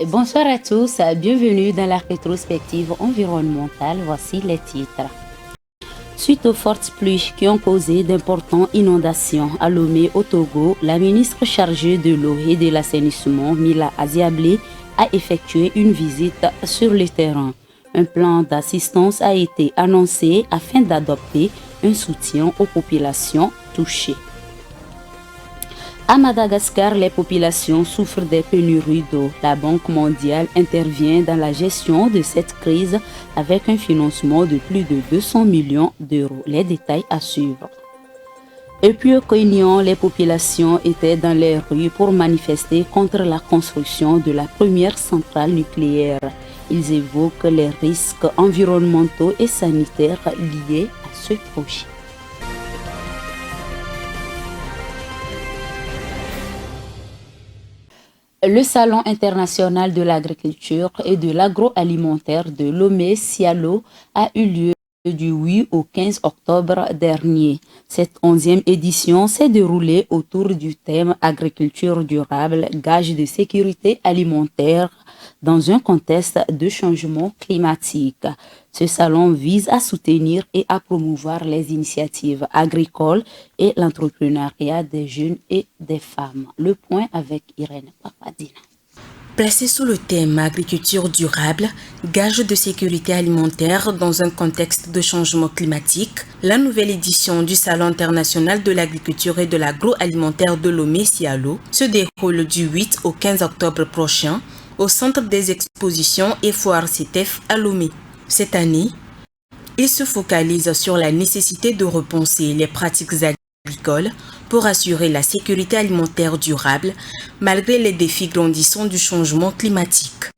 Bonsoir à tous, bienvenue dans la rétrospective environnementale. Voici les titres. Suite aux fortes pluies qui ont causé d'importantes inondations à Lomé au Togo, la ministre chargée de l'eau et de l'assainissement, Mila Aziablé, a effectué une visite sur le terrain. Un plan d'assistance a été annoncé afin d'adopter un soutien aux populations touchées. À Madagascar, les populations souffrent des pénuries d'eau. La Banque mondiale intervient dans la gestion de cette crise avec un financement de plus de 200 millions d'euros. Les détails à suivre. Et puis au Kenya, les populations étaient dans les rues pour manifester contre la construction de la première centrale nucléaire. Ils évoquent les risques environnementaux et sanitaires liés à ce projet. Le Salon international de l'agriculture et de l'agroalimentaire de Lomé-Sialo a eu lieu du 8 au 15 octobre dernier. Cette 11e édition s'est déroulée autour du thème agriculture durable, gage de sécurité alimentaire dans un contexte de changement climatique. Ce salon vise à soutenir et à promouvoir les initiatives agricoles et l'entrepreneuriat des jeunes et des femmes. Le point avec Irène Papadina. Placé sous le thème agriculture durable, gage de sécurité alimentaire dans un contexte de changement climatique, la nouvelle édition du Salon international de l'agriculture et de l'agroalimentaire de Lomé-Sialo se déroule du 8 au 15 octobre prochain au Centre des expositions et foires CETEF à Lomé. Cette année, il se focalise sur la nécessité de repenser les pratiques agricoles pour assurer la sécurité alimentaire durable malgré les défis grandissants du changement climatique.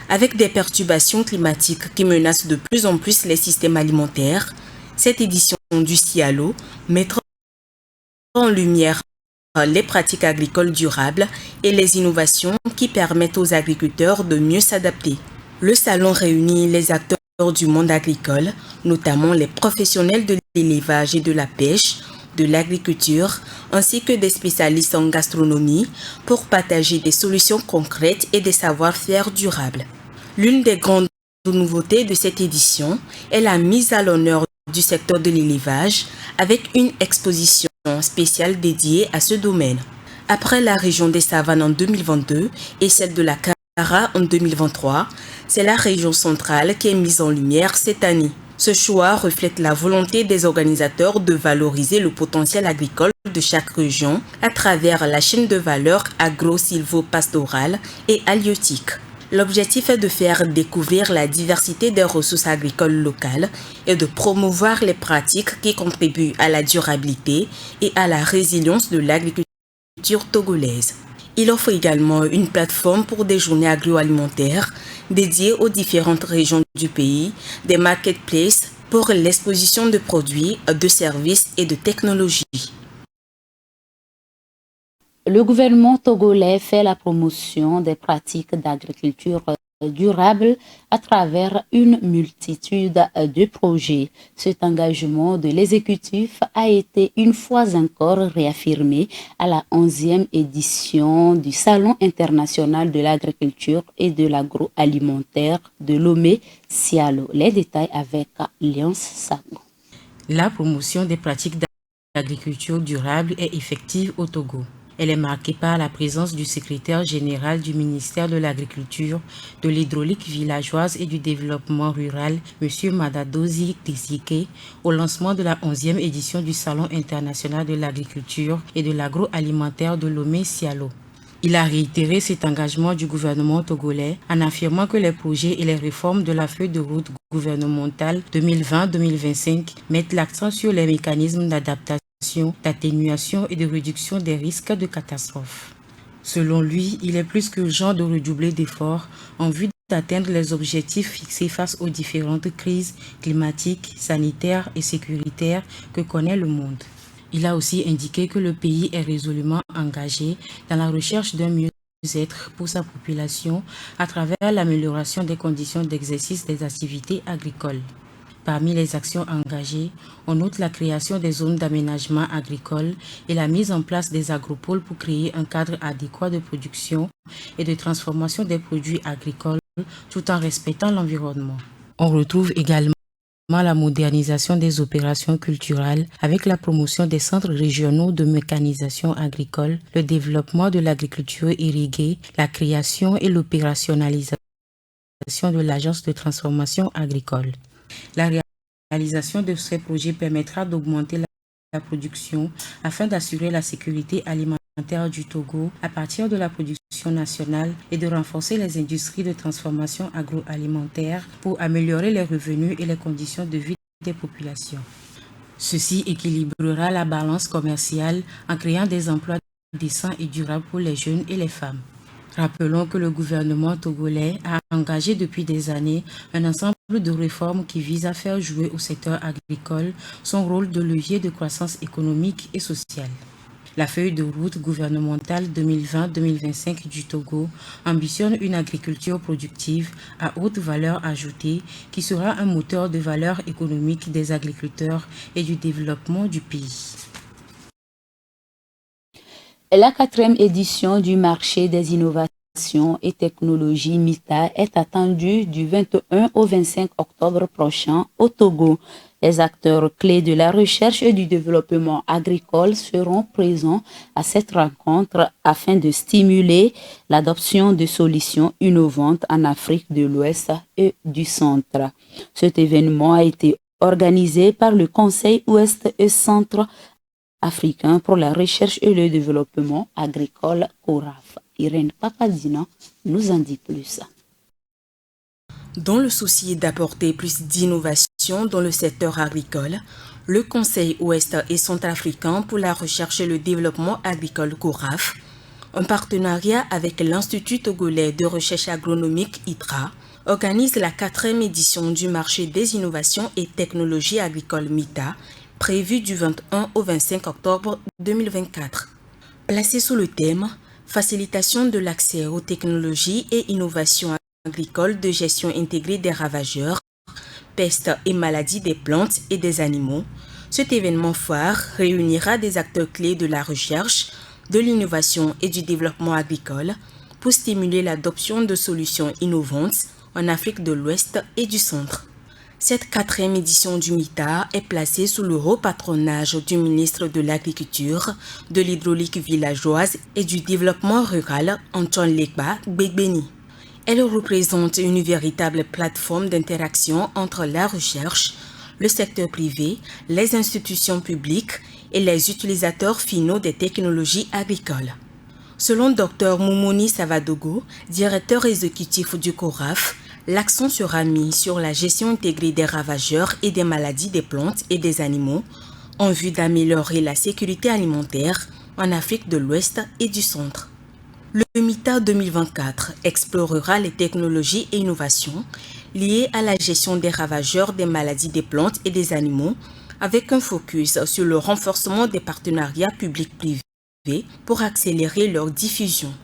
Avec des perturbations climatiques qui menacent de plus en plus les systèmes alimentaires, cette édition du Sialo mettra en lumière les pratiques agricoles durables et les innovations qui permettent aux agriculteurs de mieux s'adapter. Le salon réunit les acteurs du monde agricole, notamment les professionnels de l'élevage et de la pêche, de l'agriculture, ainsi que des spécialistes en gastronomie pour partager des solutions concrètes et des savoir-faire durables. L'une des grandes nouveautés de cette édition est la mise à l'honneur du secteur de l'élevage avec une exposition spéciale dédiée à ce domaine. Après la région des savanes en 2022 et celle de la Kara en 2023, c'est la région centrale qui est mise en lumière cette année. Ce choix reflète la volonté des organisateurs de valoriser le potentiel agricole de chaque région à travers la chaîne de valeur agro-silvo-pastorale et halieutique. L'objectif est de faire découvrir la diversité des ressources agricoles locales et de promouvoir les pratiques qui contribuent à la durabilité et à la résilience de l'agriculture togolaise. Il offre également une plateforme pour des journées agroalimentaires dédiées aux différentes régions du pays, des marketplaces pour l'exposition de produits, de services et de technologies. Le gouvernement togolais fait la promotion des pratiques d'agriculture durable à travers une multitude de projets. Cet engagement de l'exécutif a été une fois encore réaffirmé à la 11e édition du Salon international de l'agriculture et de l'agroalimentaire de Lomé-Sialo. Les détails avec Léonce Sago. La promotion des pratiques d'agriculture durable est effective au Togo. Elle est marquée par la présence du secrétaire général du ministère de l'Agriculture, de l'Hydraulique villageoise et du Développement rural, M. Madadozi Tisike, au lancement de la 11e édition du Salon international de l'agriculture et de l'agroalimentaire de Lomé-Sialo. Il a réitéré cet engagement du gouvernement togolais en affirmant que les projets et les réformes de la feuille de route gouvernementale 2020-2025 mettent l'accent sur les mécanismes d'adaptation, d'atténuation et de réduction des risques de catastrophes. Selon lui, il est plus qu'urgent de redoubler d'efforts en vue d'atteindre les objectifs fixés face aux différentes crises climatiques, sanitaires et sécuritaires que connaît le monde. Il a aussi indiqué que le pays est résolument engagé dans la recherche d'un mieux-être pour sa population à travers l'amélioration des conditions d'exercice des activités agricoles. Parmi les actions engagées, on note la création des zones d'aménagement agricole et la mise en place des agropoles pour créer un cadre adéquat de production et de transformation des produits agricoles tout en respectant l'environnement. On retrouve également la modernisation des opérations culturelles avec la promotion des centres régionaux de mécanisation agricole, le développement de l'agriculture irriguée, la création et l'opérationnalisation de l'agence de transformation agricole. La réalisation de ces projets permettra d'augmenter la production afin d'assurer la sécurité alimentaire du Togo à partir de la production nationale et de renforcer les industries de transformation agroalimentaire pour améliorer les revenus et les conditions de vie des populations. Ceci équilibrera la balance commerciale en créant des emplois décents et durables pour les jeunes et les femmes. Rappelons que le gouvernement togolais a engagé depuis des années un ensemble de réformes qui visent à faire jouer au secteur agricole son rôle de levier de croissance économique et sociale. La feuille de route gouvernementale 2020-2025 du Togo ambitionne une agriculture productive à haute valeur ajoutée qui sera un moteur de valeur économique des agriculteurs et du développement du pays. La 4e édition du marché des innovations et technologies MITA est attendue du 21 au 25 octobre prochain au Togo. Les acteurs clés de la recherche et du développement agricole seront présents à cette rencontre afin de stimuler l'adoption de solutions innovantes en Afrique de l'Ouest et du Centre. Cet événement a été organisé par le Conseil Ouest et Centre africain pour la recherche et le développement agricole CORAF. Irène Papadina nous en dit plus. Dans le souci d'apporter plus d'innovation dans le secteur agricole, le Conseil Ouest et Centrafricain pour la recherche et le développement agricole CORAF, en partenariat avec l'Institut togolais de recherche agronomique ITRA, organise la 4e édition du marché des innovations et technologies agricoles MITA, prévu du 21 au 25 octobre 2024. Placé sous le thème « Facilitation de l'accès aux technologies et innovations agricoles de gestion intégrée des ravageurs, pestes et maladies des plantes et des animaux », cet événement phare réunira des acteurs clés de la recherche, de l'innovation et du développement agricole pour stimuler l'adoption de solutions innovantes en Afrique de l'Ouest et du Centre. Cette 4e édition du MITA est placée sous le haut patronage du ministre de l'Agriculture, de l'Hydraulique villageoise et du Développement rural, Antoine Lekba Gbegbeni. Elle représente une véritable plateforme d'interaction entre la recherche, le secteur privé, les institutions publiques et les utilisateurs finaux des technologies agricoles. Selon Dr Moumouni Savadogo, directeur exécutif du CORAF, l'accent sera mis sur la gestion intégrée des ravageurs et des maladies des plantes et des animaux en vue d'améliorer la sécurité alimentaire en Afrique de l'Ouest et du Centre. Le MITA 2024 explorera les technologies et innovations liées à la gestion des ravageurs des maladies des plantes et des animaux avec un focus sur le renforcement des partenariats publics-privés pour accélérer leur diffusion.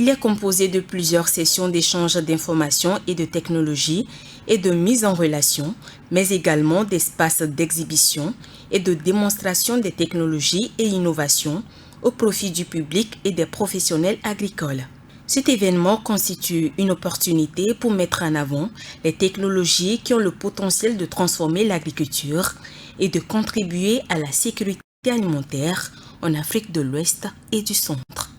Il est composé de plusieurs sessions d'échange d'informations et de technologies et de mise en relation, mais également d'espaces d'exhibition et de démonstration des technologies et innovations au profit du public et des professionnels agricoles. Cet événement constitue une opportunité pour mettre en avant les technologies qui ont le potentiel de transformer l'agriculture et de contribuer à la sécurité alimentaire en Afrique de l'Ouest et du Centre.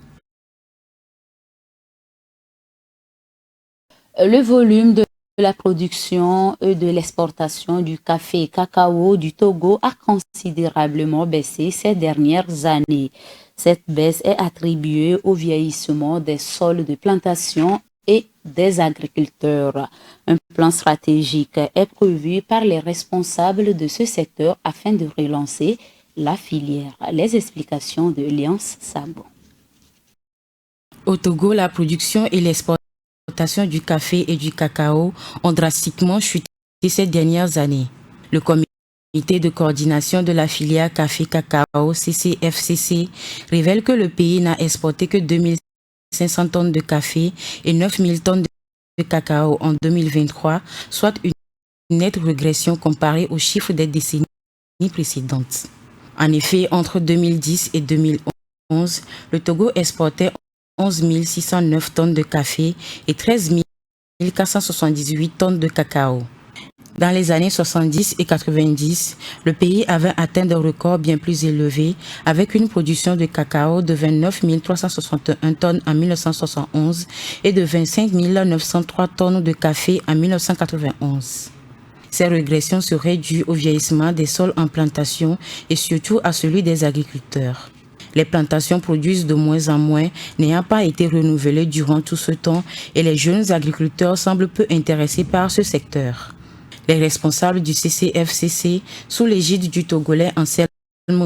Le volume de la production et de l'exportation du café et cacao du Togo a considérablement baissé ces dernières années. Cette baisse est attribuée au vieillissement des sols de plantation et des agriculteurs. Un plan stratégique est prévu par les responsables de ce secteur afin de relancer la filière. Les explications de Léonce Sabo. Au Togo, la production et l'exportation du café et du cacao ont drastiquement chuté ces dernières années. Le comité de coordination de la filière café-cacao CCFCC révèle que le pays n'a exporté que 2500 tonnes de café et 9000 tonnes de cacao en 2023, soit une nette régression comparée aux chiffres des décennies précédentes. En effet, entre 2010 et 2011, le Togo exportait 11 609 tonnes de café et 13 478 tonnes de cacao. Dans les années 70 et 90, le pays avait atteint des records bien plus élevés avec une production de cacao de 29 361 tonnes en 1971 et de 25 903 tonnes de café en 1991. Ces régressions seraient dues au vieillissement des sols en plantation et surtout à celui des agriculteurs. Les plantations produisent de moins en moins, n'ayant pas été renouvelées durant tout ce temps, et les jeunes agriculteurs semblent peu intéressés par ce secteur. Les responsables du CCFCC, sous l'égide du Togolais Anselme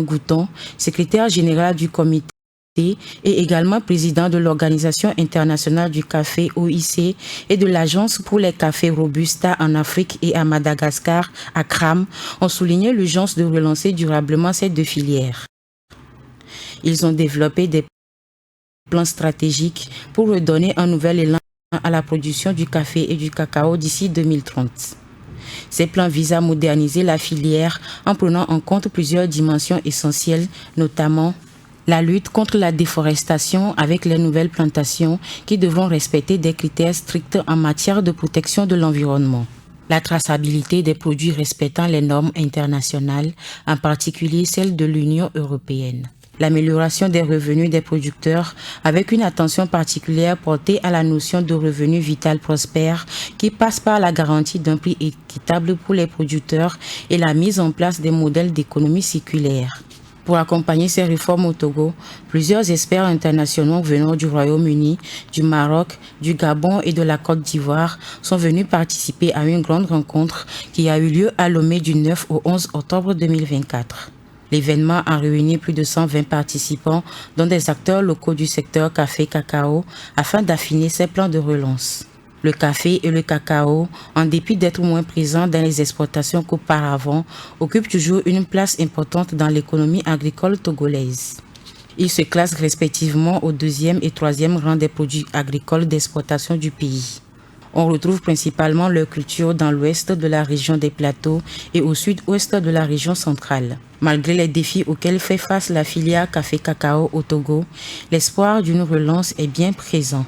Gouton, secrétaire général du comité et également président de l'Organisation internationale du café OIC et de l'Agence pour les cafés Robusta en Afrique et à Madagascar, ACRAM, ont souligné l'urgence de relancer durablement ces deux filières. Ils ont développé des plans stratégiques pour redonner un nouvel élan à la production du café et du cacao d'ici 2030. Ces plans visent à moderniser la filière en prenant en compte plusieurs dimensions essentielles, notamment la lutte contre la déforestation avec les nouvelles plantations qui devront respecter des critères stricts en matière de protection de l'environnement. La traçabilité des produits respectant les normes internationales, en particulier celles de l'Union européenne. L'amélioration des revenus des producteurs avec une attention particulière portée à la notion de revenu vital prospère qui passe par la garantie d'un prix équitable pour les producteurs et la mise en place des modèles d'économie circulaire. Pour accompagner ces réformes au Togo, plusieurs experts internationaux venant du Royaume-Uni, du Maroc, du Gabon et de la Côte d'Ivoire sont venus participer à une grande rencontre qui a eu lieu à Lomé du 9 au 11 octobre 2024. L'événement a réuni plus de 120 participants, dont des acteurs locaux du secteur café-cacao, afin d'affiner ces plans de relance. Le café et le cacao, en dépit d'être moins présents dans les exportations qu'auparavant, occupent toujours une place importante dans l'économie agricole togolaise. Ils se classent respectivement au 2e et 3e rang des produits agricoles d'exportation du pays. On retrouve principalement leur culture dans l'ouest de la région des plateaux et au sud-ouest de la région centrale. Malgré les défis auxquels fait face la filière café-cacao au Togo, l'espoir d'une relance est bien présent.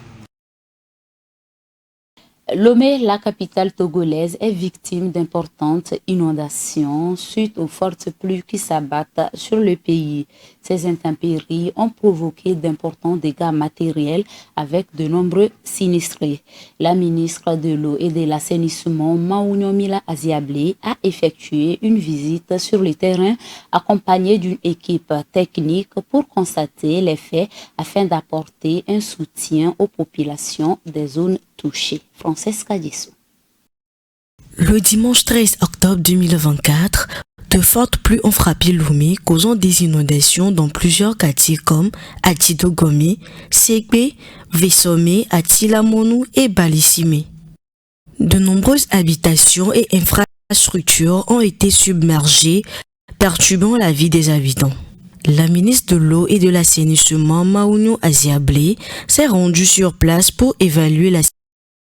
Lomé, la capitale togolaise, est victime d'importantes inondations suite aux fortes pluies qui s'abattent sur le pays. Ces intempéries ont provoqué d'importants dégâts matériels avec de nombreux sinistrés. La ministre de l'eau et de l'assainissement, Maounyomila Aziablé, a effectué une visite sur le terrain accompagnée d'une équipe technique pour constater les faits afin d'apporter un soutien aux populations des zones touchées. Francesca Dissou. Le dimanche 13 octobre 2024, de fortes pluies ont frappé Lomé, causant des inondations dans plusieurs quartiers comme Atidogomé, Segbe, Vessomé, Atilamonu et Balissimé. De nombreuses habitations et infrastructures ont été submergées, perturbant la vie des habitants. La ministre de l'eau et de l'assainissement, Maounyou Aziablé, s'est rendue sur place pour évaluer la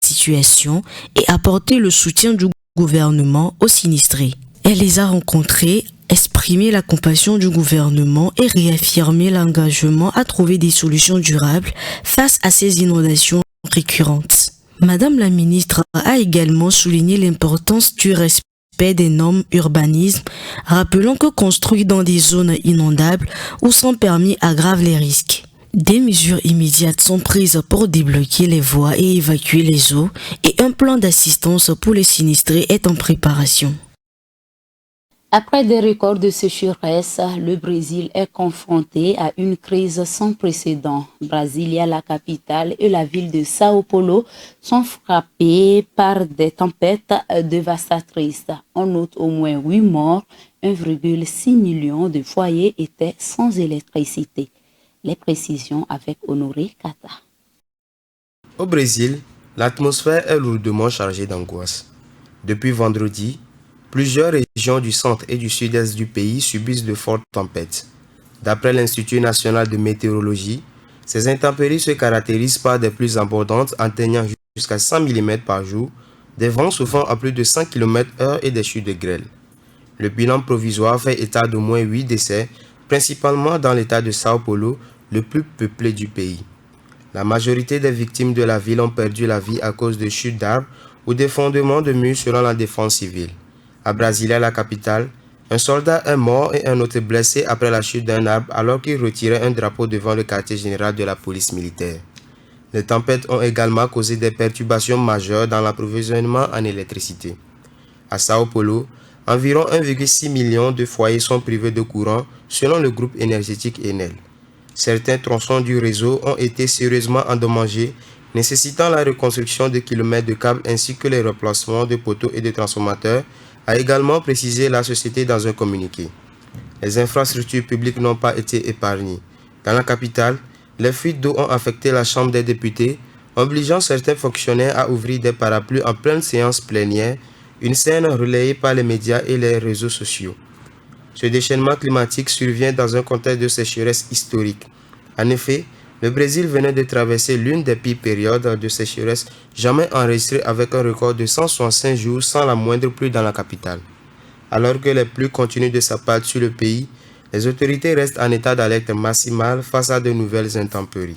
situation et apporter le soutien du gouvernement aux sinistrés. Elle les a rencontrés, exprimé la compassion du gouvernement et réaffirmé l'engagement à trouver des solutions durables face à ces inondations récurrentes. Madame la ministre a également souligné l'importance du respect des normes urbanisme, rappelant que construire dans des zones inondables ou sans permis aggrave les risques. Des mesures immédiates sont prises pour débloquer les voies et évacuer les eaux, et un plan d'assistance pour les sinistrés est en préparation. Après des records de sécheresse, le Brésil est confronté à une crise sans précédent. Brasilia, la capitale, et la ville de Sao Paulo sont frappées par des tempêtes dévastatrices. On note au moins 8 morts, 1,6 million de foyers étaient sans électricité. Les précisions avec Honoré Kata. Au Brésil, l'atmosphère est lourdement chargée d'angoisse. Depuis vendredi, plusieurs régions du centre et du sud-est du pays subissent de fortes tempêtes. D'après l'Institut national de météorologie, ces intempéries se caractérisent par des pluies importantes atteignant jusqu'à 100 mm par jour, des vents soufflant à plus de 100 km/h et des chutes de grêle. Le bilan provisoire fait état d'au moins 8 décès, principalement dans l'état de Sao Paulo, le plus peuplé du pays. La majorité des victimes de la ville ont perdu la vie à cause de chutes d'arbres ou d'effondrements de murs selon la défense civile. À Brasilia, la capitale, un soldat est mort et un autre blessé après la chute d'un arbre alors qu'il retirait un drapeau devant le quartier général de la police militaire. Les tempêtes ont également causé des perturbations majeures dans l'approvisionnement en électricité. À Sao Paulo, environ 1,6 million de foyers sont privés de courant selon le groupe énergétique Enel. Certains tronçons du réseau ont été sérieusement endommagés, nécessitant la reconstruction de kilomètres de câbles ainsi que les remplacements de poteaux et de transformateurs, a également précisé la société dans un communiqué. Les infrastructures publiques n'ont pas été épargnées. Dans la capitale, les fuites d'eau ont affecté la Chambre des députés, obligeant certains fonctionnaires à ouvrir des parapluies en pleine séance plénière, une scène relayée par les médias et les réseaux sociaux. Ce déchaînement climatique survient dans un contexte de sécheresse historique. En effet, le Brésil venait de traverser l'une des pires périodes de sécheresse jamais enregistrées avec un record de 165 jours sans la moindre pluie dans la capitale. Alors que les pluies continuent de s'abattre sur le pays, les autorités restent en état d'alerte maximale face à de nouvelles intempéries.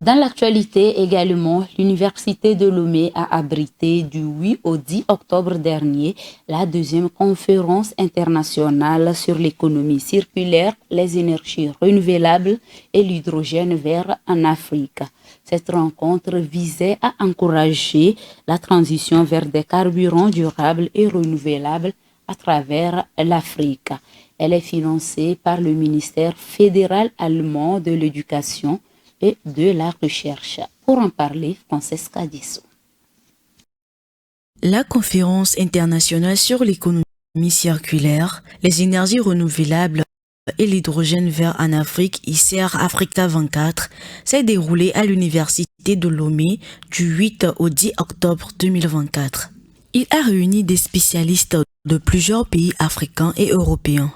Dans l'actualité également, l'Université de Lomé a abrité du 8 au 10 octobre dernier la deuxième conférence internationale sur l'économie circulaire, les énergies renouvelables et l'hydrogène vert en Afrique. Cette rencontre visait à encourager la transition vers des carburants durables et renouvelables à travers l'Afrique. Elle est financée par le ministère fédéral allemand de l'Éducation et de la recherche. Pour en parler, Francesca Disso. La conférence internationale sur l'économie circulaire, les énergies renouvelables et l'hydrogène vert en Afrique, ICER Africa 24, s'est déroulée à l'Université de Lomé du 8 au 10 octobre 2024. Il a réuni des spécialistes de plusieurs pays africains et européens.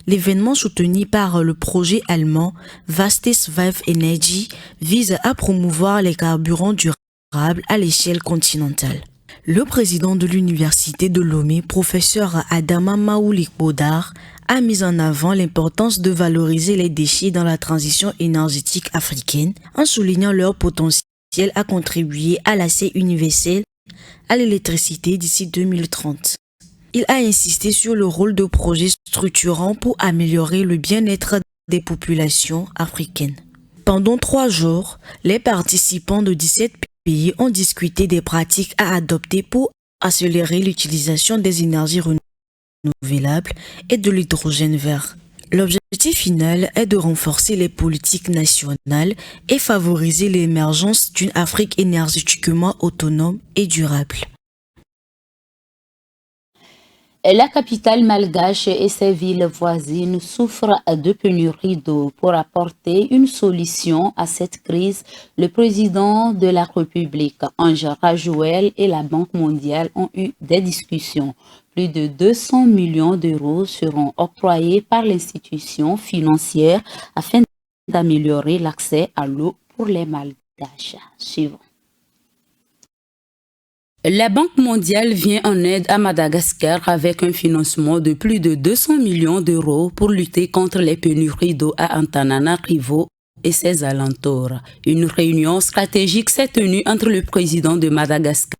L'événement soutenu par le projet allemand Vastes-Vive Energy vise à promouvoir les carburants durables à l'échelle continentale. Le président de l'Université de Lomé, professeur Adama Maoulik Bodar, a mis en avant l'importance de valoriser les déchets dans la transition énergétique africaine en soulignant leur potentiel à contribuer à l'accès universel à l'électricité d'ici 2030. Il a insisté sur le rôle de projets structurants pour améliorer le bien-être des populations africaines. Pendant 3 jours, les participants de 17 pays ont discuté des pratiques à adopter pour accélérer l'utilisation des énergies renouvelables et de l'hydrogène vert. L'objectif final est de renforcer les politiques nationales et favoriser l'émergence d'une Afrique énergétiquement autonome et durable. La capitale malgache et ses villes voisines souffrent de pénurie d'eau. Pour apporter une solution à cette crise, le président de la République, Ange Rajouel, et la Banque mondiale ont eu des discussions. Plus de 200 millions d'euros seront octroyés par l'institution financière afin d'améliorer l'accès à l'eau pour les malgaches. Suivant. La Banque mondiale vient en aide à Madagascar avec un financement de plus de 200 millions d'euros pour lutter contre les pénuries d'eau à Antananarivo et ses alentours. Une réunion stratégique s'est tenue entre le président de Madagascar,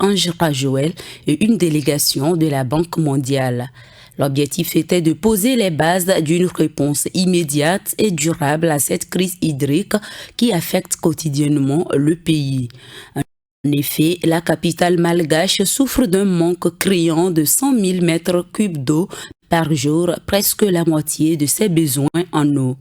Ange Rajouel, et une délégation de la Banque mondiale. L'objectif était de poser les bases d'une réponse immédiate et durable à cette crise hydrique qui affecte quotidiennement le pays. En effet, la capitale malgache souffre d'un manque criant de 100 000 mètres cubes d'eau par jour, presque la moitié de ses besoins en eau.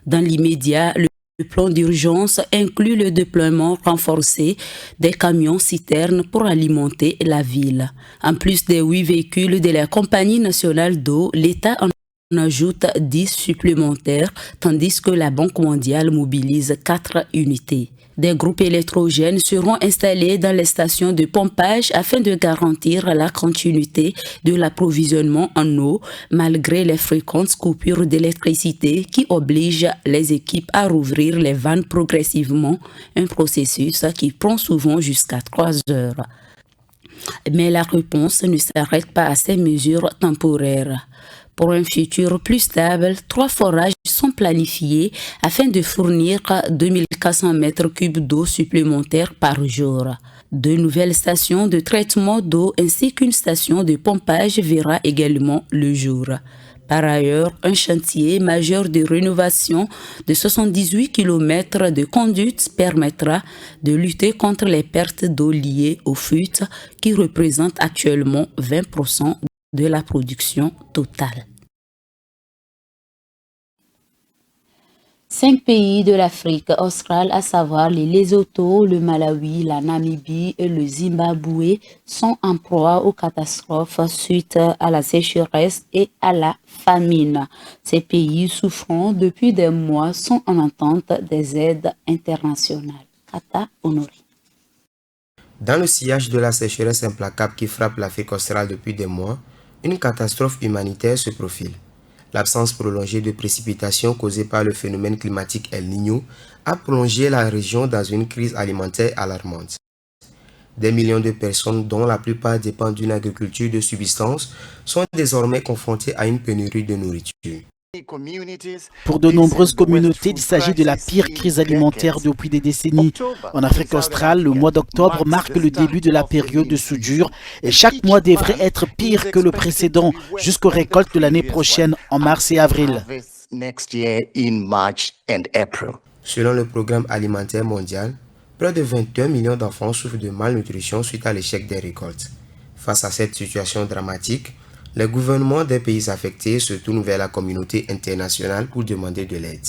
Dans l'immédiat, le plan d'urgence inclut le déploiement renforcé des camions-citernes pour alimenter la ville. En plus des 8 véhicules de la Compagnie nationale d'eau, l'État en ajoute 10 supplémentaires, tandis que la Banque mondiale mobilise 4 unités. Des groupes électrogènes seront installés dans les stations de pompage afin de garantir la continuité de l'approvisionnement en eau malgré les fréquentes coupures d'électricité qui obligent les équipes à rouvrir les vannes progressivement, un processus qui prend souvent jusqu'à 3 heures. Mais la réponse ne s'arrête pas à ces mesures temporaires. Pour un futur plus stable, 3 forages sont planifiés afin de fournir 2400 mètres cubes d'eau supplémentaires par jour. 2 nouvelles stations de traitement d'eau ainsi qu'une station de pompage verra également le jour. Par ailleurs, un chantier majeur de rénovation de 78 km de conduites permettra de lutter contre les pertes d'eau liées aux fuites qui représentent actuellement 20% de la production totale. 5 pays de l'Afrique australe, à savoir les Lesotho, le Malawi, la Namibie et le Zimbabwe, sont en proie aux catastrophes suite à la sécheresse et à la famine. Ces pays souffrant depuis des mois sont en attente des aides internationales. Kata Honoré. Dans le sillage de la sécheresse implacable qui frappe l'Afrique australe depuis des mois, une catastrophe humanitaire se profile. L'absence prolongée de précipitations causée par le phénomène climatique El Niño a plongé la région dans une crise alimentaire alarmante. Des millions de personnes, dont la plupart dépendent d'une agriculture de subsistance, sont désormais confrontées à une pénurie de nourriture. Pour de nombreuses communautés, il s'agit de la pire crise alimentaire depuis des décennies. En Afrique australe, le mois d'octobre marque le début de la période de soudure et chaque mois devrait être pire que le précédent jusqu'aux récoltes de l'année prochaine en mars et avril. Selon le Programme alimentaire mondial, près de 21 millions d'enfants souffrent de malnutrition suite à l'échec des récoltes. Face à cette situation dramatique, les gouvernements des pays affectés se tournent vers la communauté internationale pour demander de l'aide.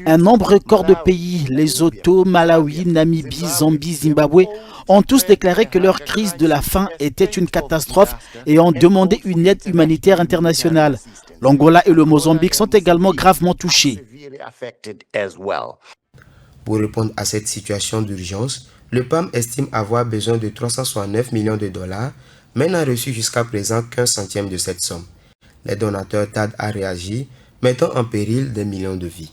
Un nombre record de pays, Lesotho, Malawi, Namibie, Zambie, Zimbabwe, ont tous déclaré que leur crise de la faim était une catastrophe et ont demandé une aide humanitaire internationale. L'Angola et le Mozambique sont également gravement touchés. Pour répondre à cette situation d'urgence, le PAM estime avoir besoin de 369 millions de dollars, mais n'a reçu jusqu'à présent qu'un centième de cette somme. Les donateurs tardent à réagir, mettant en péril des millions de vies.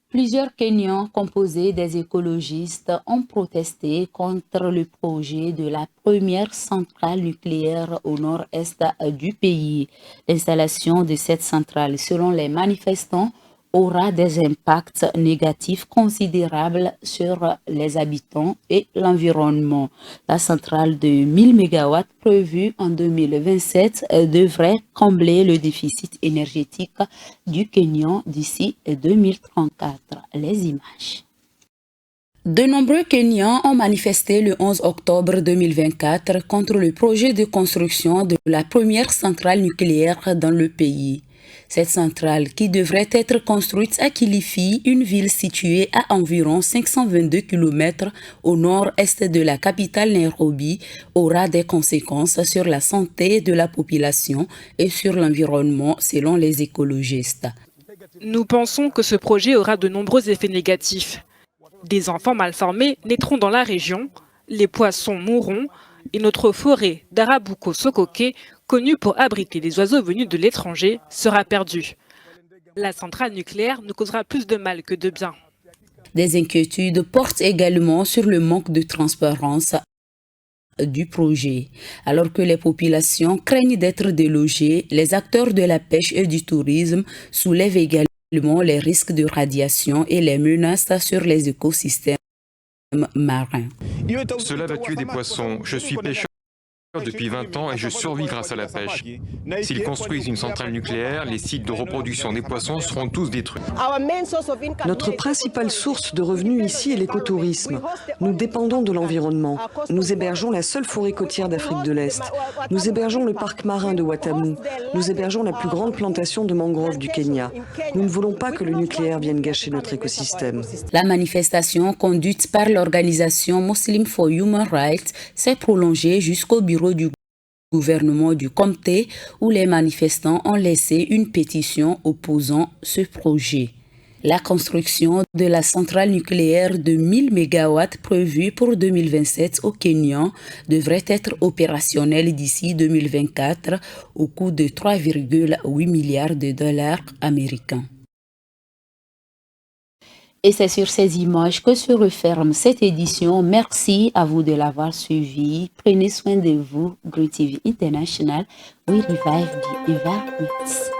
Plusieurs Kenyans composés des écologistes ont protesté contre le projet de la première centrale nucléaire au nord-est du pays. L'installation de cette centrale, selon les manifestants, aura des impacts négatifs considérables sur les habitants et l'environnement. La centrale de 1000 MW prévue en 2027 devrait combler le déficit énergétique du Kenya d'ici 2034. Les images. De nombreux Kenyans ont manifesté le 11 octobre 2024 contre le projet de construction de la première centrale nucléaire dans le pays. Cette centrale, qui devrait être construite à Kilifi, une ville située à environ 522 km au nord-est de la capitale Nairobi, aura des conséquences sur la santé de la population et sur l'environnement, selon les écologistes. Nous pensons que ce projet aura de nombreux effets négatifs. Des enfants mal formés naîtront dans la région, les poissons mourront et notre forêt d'Arabuko-Sokoke, connue pour abriter des oiseaux venus de l'étranger, sera perdue. La centrale nucléaire nous causera plus de mal que de bien. Des inquiétudes portent également sur le manque de transparence du projet. Alors que les populations craignent d'être délogées, les acteurs de la pêche et du tourisme soulèvent également les risques de radiation et les menaces sur les écosystèmes marins. Cela va tuer des poissons. Je suis pêcheur depuis 20 ans et je survis grâce à la pêche. S'ils construisent une centrale nucléaire, les sites de reproduction des poissons seront tous détruits. Notre principale source de revenus ici est l'écotourisme. Nous dépendons de l'environnement. Nous hébergeons la seule forêt côtière d'Afrique de l'Est. Nous hébergeons le parc marin de Watamu. Nous hébergeons la plus grande plantation de mangroves du Kenya. Nous ne voulons pas que le nucléaire vienne gâcher notre écosystème. La manifestation conduite par l'organisation Muslim for Human Rights s'est prolongée jusqu'au bureau du gouvernement du comté où les manifestants ont laissé une pétition opposant ce projet. La construction de la centrale nucléaire de 1000 MW prévue pour 2027 au Kenya devrait être opérationnelle d'ici 2024 au coût de 3,8 milliards de dollars américains. Et c'est sur ces images que se referme cette édition. Merci à vous de l'avoir suivi. Prenez soin de vous. Great TV International, we revive the environment.